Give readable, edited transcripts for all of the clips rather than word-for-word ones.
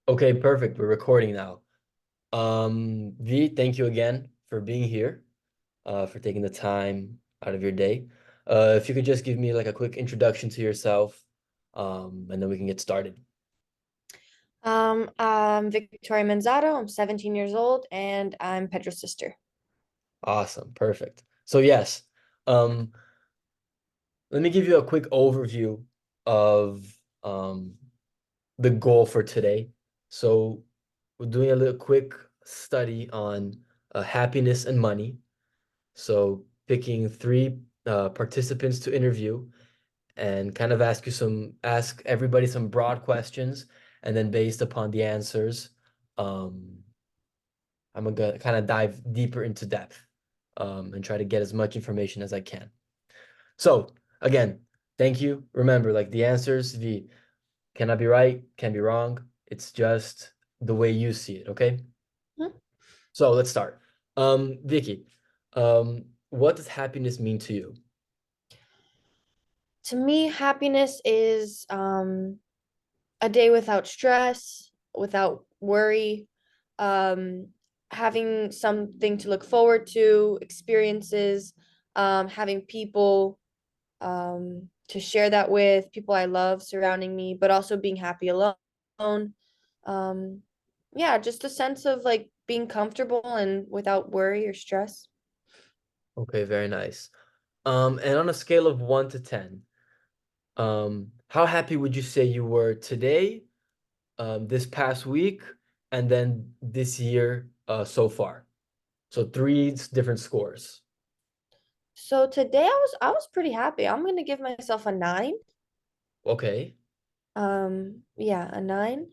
Okay, perfect. We're recording now. V, thank you again for being here, for taking the time out of your day. If you could just give me like a quick introduction to yourself, and then we can get started. I'm Victoria Manzato. I'm 17 years old and I'm Pedra's sister. Awesome, perfect. So yes, um, let me give you a quick overview of the goal for today. So we're doing a little quick study on happiness and money. So picking three participants to interview and kind of ask everybody some broad questions, and then based upon the answers, um, I'm gonna kind of dive deeper into depth, and try to get as much information as I can. So again, thank you. Remember, like the answers, the cannot be right, can be wrong. It's just the way you see it, okay? Hmm. So let's start. Vicky, what does happiness mean to you? To me, happiness is a day without stress, without worry, um, having something to look forward to, experiences, having people to share that with, people I love surrounding me, but also being happy alone. Um, yeah, just a sense of like being comfortable and without worry or stress. Okay, very nice. And on a scale of 1 to 10, how happy would you say you were today, this past week, and then this year, so far? So three different scores. So today I was pretty happy. I'm gonna give myself a 9. Okay. Yeah, a 9.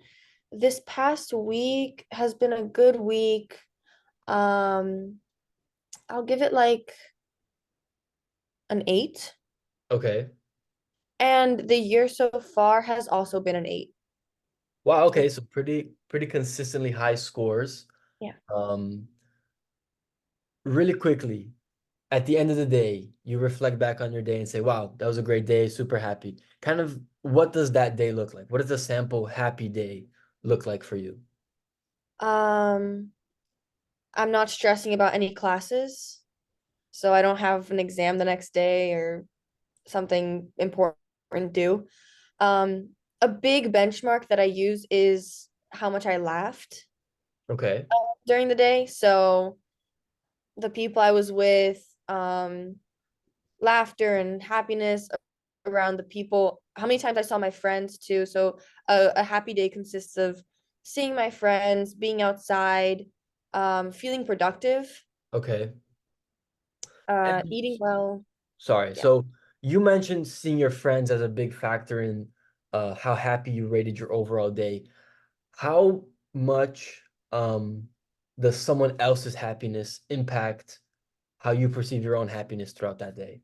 This past week has been a good week. Um, I'll give it like an 8. Okay. And the year so far has also been an 8. Wow, okay, Like, so pretty consistently high scores. yeah. Um, really quickly, at the end of the day, you reflect back on your day and say, wow, that was a great day, super happy. Kind of what does that day look like? What does a sample happy day look like for you? Um, I'm not stressing about any classes, so I don't have an exam the next day or something important due. A big benchmark that I use is how much I laughed Okay. during the day. So the people I was with, laughter and happiness around the people, how many times I saw my friends too. So a happy day consists of seeing my friends, being outside, feeling productive, Okay. And eating well. sorry. Yeah. So you mentioned seeing your friends as a big factor in how happy you rated your overall day. How much does someone else's happiness impact how you perceive your own happiness throughout that day?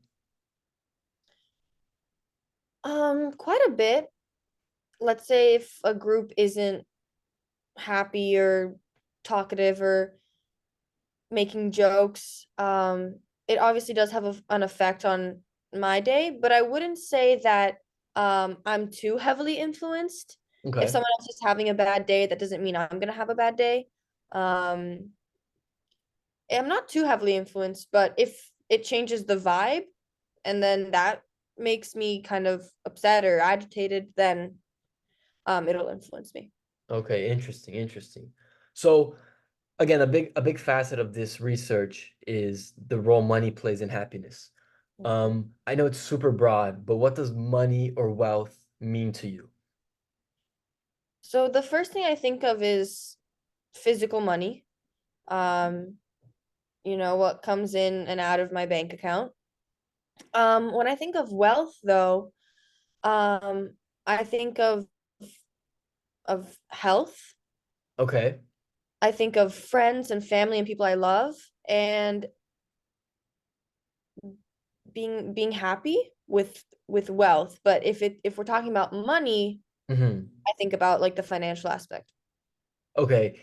Quite a bit. Let's say if a group isn't happy or talkative or making jokes, it obviously does have an effect on my day, but I wouldn't say that I'm too heavily influenced. If Okay. someone else is having a bad day, that doesn't mean I'm gonna have a bad day. Um, I'm not too heavily influenced, but if it changes the vibe and then that makes me kind of upset or agitated, then it'll influence me. Okay, interesting, interesting. So again, a big facet of this research is the role money plays in happiness. I know it's super broad, but what does money or wealth mean to you? So the first thing I think of is physical money. Um, what comes in and out of my bank account. When I think of wealth, though, I think of health. Okay. I think of friends and family and people I love, and being happy with wealth. But if we're talking about money, Hmm. I think about like the financial aspect. Okay.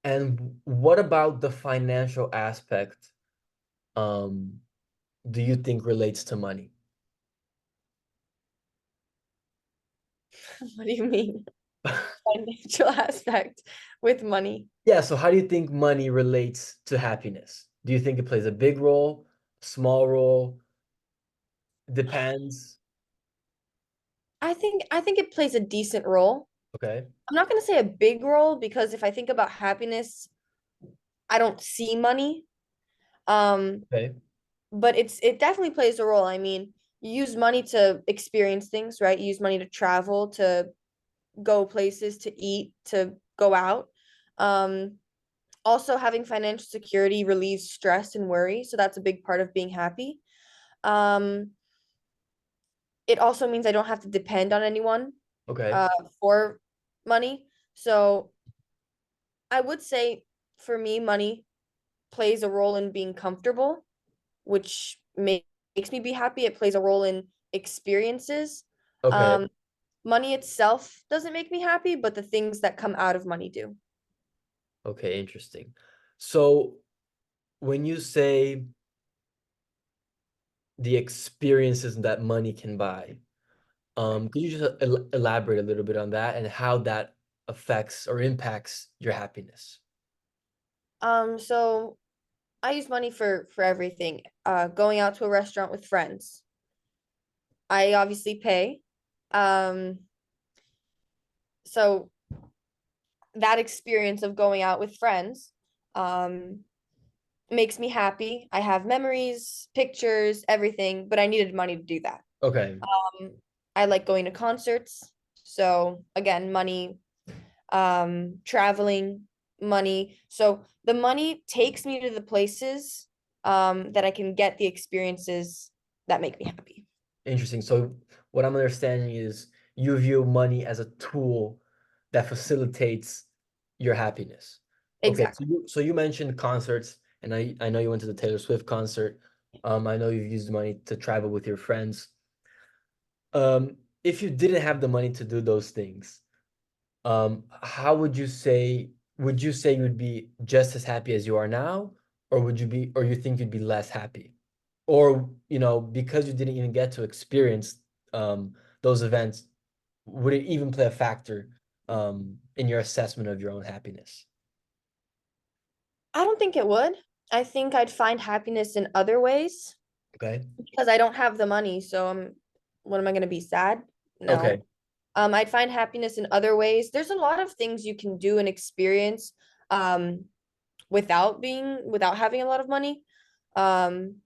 And what about the financial aspect, um, do you think relates to money? What do you mean? financial aspect with money. Yeah, so how do you think money relates to happiness? Do you think it plays a big role, small role? Depends. I think it plays a decent role. Okay. I'm not going to say a big role because if I think about happiness, I don't see money. Um, Okay. but it definitely plays a role. I mean, you use money to experience things, right? You use money to travel, to go places, to eat, to go out. Um, Also having financial security relieves stress and worry, so that's a big part of being happy. Um, it also means I don't have to depend on anyone Okay. uh for money. So I would say for me, money plays a role in being comfortable, which makes me be happy. It plays a role in experiences. Okay. Um, Money itself doesn't make me happy, but the things that come out of money do. Okay, interesting. So when you say the experiences that money can buy, Right. could you just elaborate a little bit on that and how that affects or impacts your happiness? So I use money for everything. Going out to a restaurant with friends. I obviously pay. Um, so that experience of going out with friends, um, makes me happy. I have memories, pictures, everything, but I needed money to do that. Okay. I like going to concerts. So again, money, traveling, money. So the money takes me to the places that I can get the experiences that make me happy. Interesting. So what I'm understanding is you view money as a tool that facilitates your happiness. Okay, so Exactly. you mentioned concerts, and I know you went to the Taylor Swift concert. I know you've used money to travel with your friends. If you didn't have the money to do those things, how would you say you would be just as happy as you are now, or or you think you'd be less happy? Or, because you didn't even get to experience those events, would it even play a factor in your assessment of your own happiness? I don't think it would. I think I'd find happiness in other ways Okay. because I don't have the money. So what am I going to be sad? Okay. No. I'd find happiness in other ways. There's a lot of things you can do and experience um without having a lot of money. Um,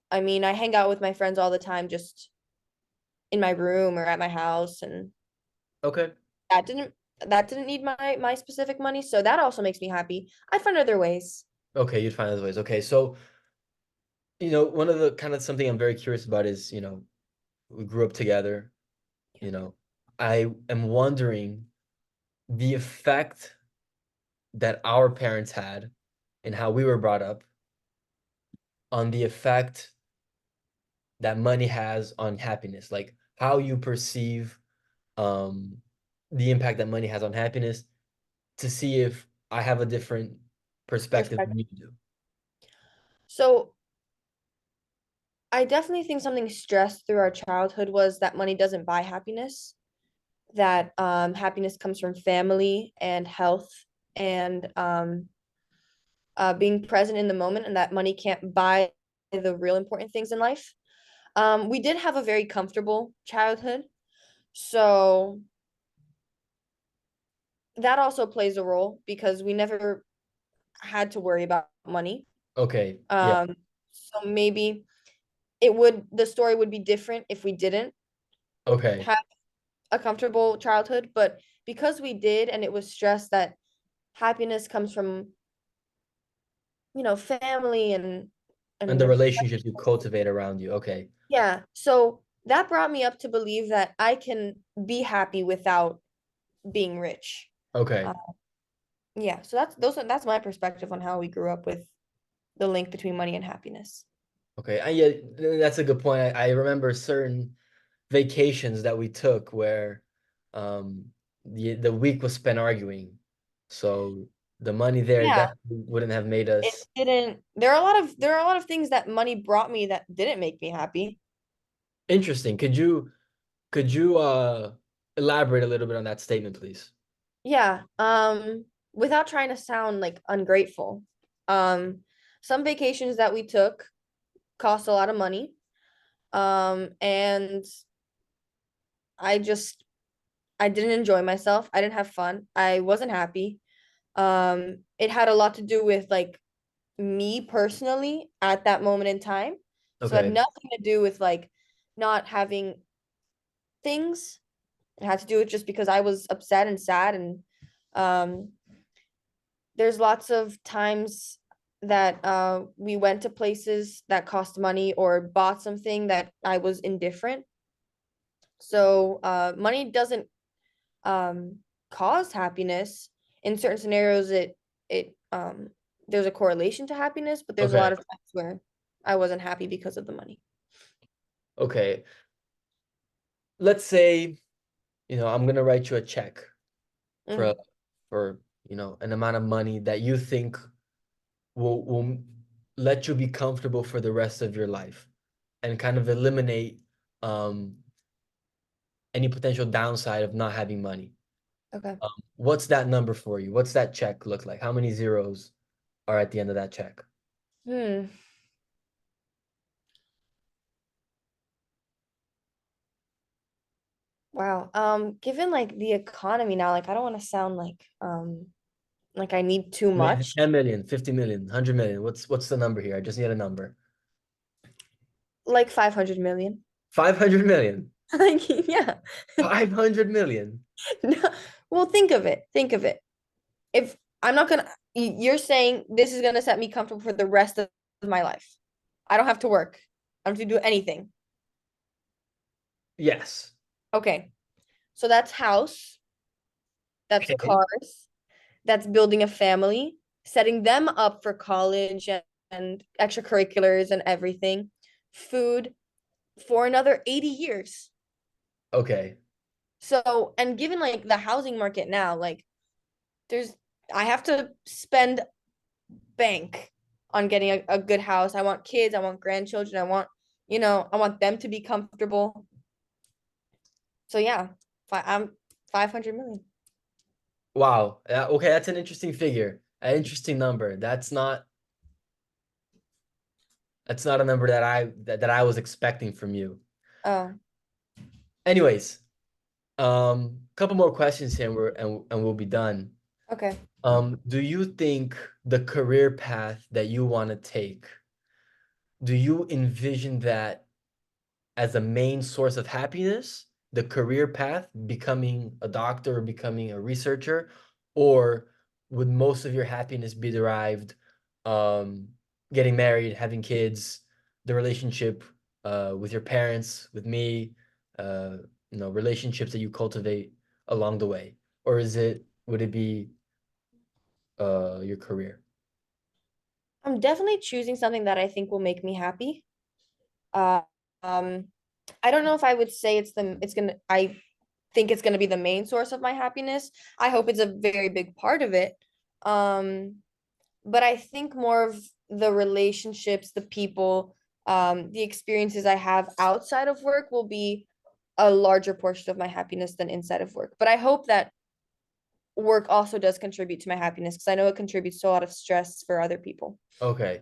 I mean, I hang out with my friends all the time just in my room or at my house, and Okay. that didn't that didn't need my specific money, so that also makes me happy. I find other ways. Okay, you'd find other ways. Okay, so, one of the kind of something I'm very curious about is, we grew up together, you know. I am wondering the effect that our parents had and how we were brought up on the effect that money has on happiness, like how you perceive um the impact that money has on happiness to see if I have a different perspective than Perspective. you do. So I definitely think something stressed through our childhood was that money doesn't buy happiness, that happiness comes from family and health and being present in the moment, and that money can't buy the real important things in life. We did have a very comfortable childhood, so that also plays a role because we never had to worry about money. Okay, yeah, Um, so maybe the story would be different if we didn't okay, have a comfortable childhood, but because we did, and it was stressed that happiness comes from, family and the and relationships you cultivate around you. Okay, yeah. So that brought me up to believe that I can be happy without being rich. Uh, okay, yeah, so that's my perspective on how we grew up with the link between money and happiness. okay. Yeah, that's a good point. I remember certain vacations that we took where um the week was spent arguing, so the money there Yeah, definitely wouldn't have made it us didn't. There are a lot of things that money brought me that didn't make me happy. interesting. Could you elaborate a little bit on that statement, please. Yeah, without trying to sound like ungrateful, um, some vacations that we took cost a lot of money. And I just I didn't enjoy myself. I didn't have fun. I wasn't happy. It had a lot to do with like me personally at that moment in time. So it had Okay. nothing to do with like not having things. It had to do with just because I was upset and sad and um there's lots of times that we went to places that cost money or bought something that I was indifferent. So money doesn't um cause happiness. In certain scenarios it there's a correlation to happiness, but there's a Okay. lot of times where I wasn't happy because of the money. Okay. Let's say, I'm gonna write you a check for Mm, for, an amount of money that you think will let you be comfortable for the rest of your life and kind of eliminate um any potential downside of not having money. okay. What's that number for you? What's that check look like? How many zeros are at the end of that check? Hmm. Wow. Given like the economy now, like I don't want to sound like I need too I mean, much. 10 million, 50 million, 100 million. What's the number here? I just need a number. Like 500 million. 500 million. Like yeah. 500 million. No. Well, think of it. Think of it. If I'm not gonna, you're saying this is gonna set me comfortable for the rest of my life. I don't have to work. I don't have to do anything. Yes. Okay. So that's house, that's Okay. cars, that's building a family, setting them up for college and extracurriculars and everything, food for another 80 years. Okay. So, and given like the housing market now, like there's, I have to spend bank on getting a good house. I want kids, I want grandchildren, I want them to be comfortable. So yeah, I'm 500 million. Wow. Okay, that's an interesting figure. An interesting number. That's not a number that I was expecting from you. Oh, Anyways, couple more questions here and we'll be done. okay. Do you think the career path that you want to take, do you envision that as a main source of happiness, the career path, becoming a doctor or becoming a researcher, or would most of your happiness be derived um, getting married, having kids, the relationship with your parents, with me, uh, relationships that you cultivate along the way, or would it be your career? I'm definitely choosing something that I think will make me happy. Uh, um, I don't know if I would say I think it's gonna be the main source of my happiness. I hope it's a very big part of it. Um, but I think more of the relationships, the people, the experiences I have outside of work will be a larger portion of my happiness than inside of work. But I hope that work also does contribute to my happiness because I know it contributes to a lot of stress for other people. Okay.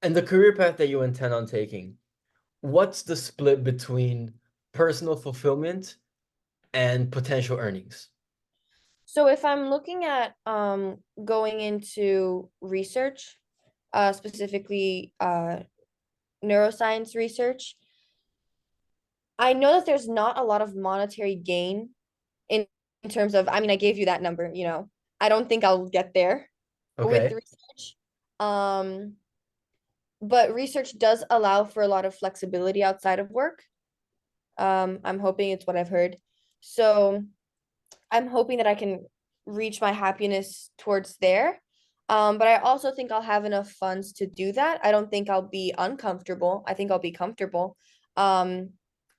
And the career path that you intend on taking, what's the split between personal fulfillment and potential earnings? So if I'm looking at going into research, specifically neuroscience research, I know that there's not a lot of monetary gain in terms of, I mean, I gave you that number, I don't think I'll get there with Okay. research. Um, but research does allow for a lot of flexibility outside of work. I'm hoping it's what I've heard. So I'm hoping that I can reach my happiness towards there. But I also think I'll have enough funds to do that. I don't think I'll be uncomfortable. I think I'll be comfortable. Um,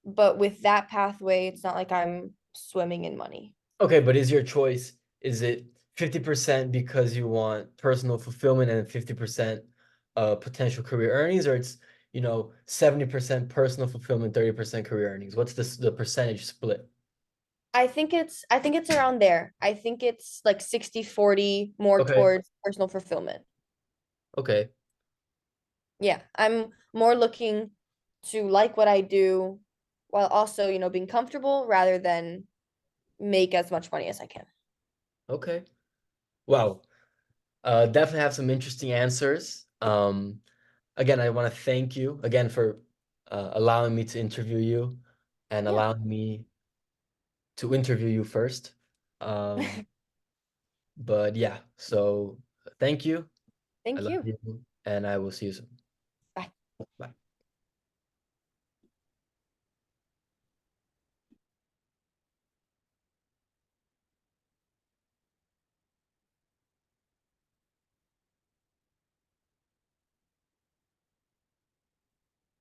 but with that pathway, it's not like I'm swimming in money. Okay, but is your choice, is it 50% because you want personal fulfillment and 50% potential career earnings, or it's, 70% personal fulfillment, 30% career earnings? What's the percentage split? I think it's around there. I think it's like 60/40 more Okay. towards personal fulfillment. Okay. Yeah, I'm more looking to like what I do while also, being comfortable rather than make as much money as I can. Okay. Wow. Definitely have some interesting answers. Again, I want to thank you again for allowing me to interview you and Yeah. allowing me to interview you first. Um, but yeah, so thank you. I Thank love you. you, and I will see you soon. Bye. Bye.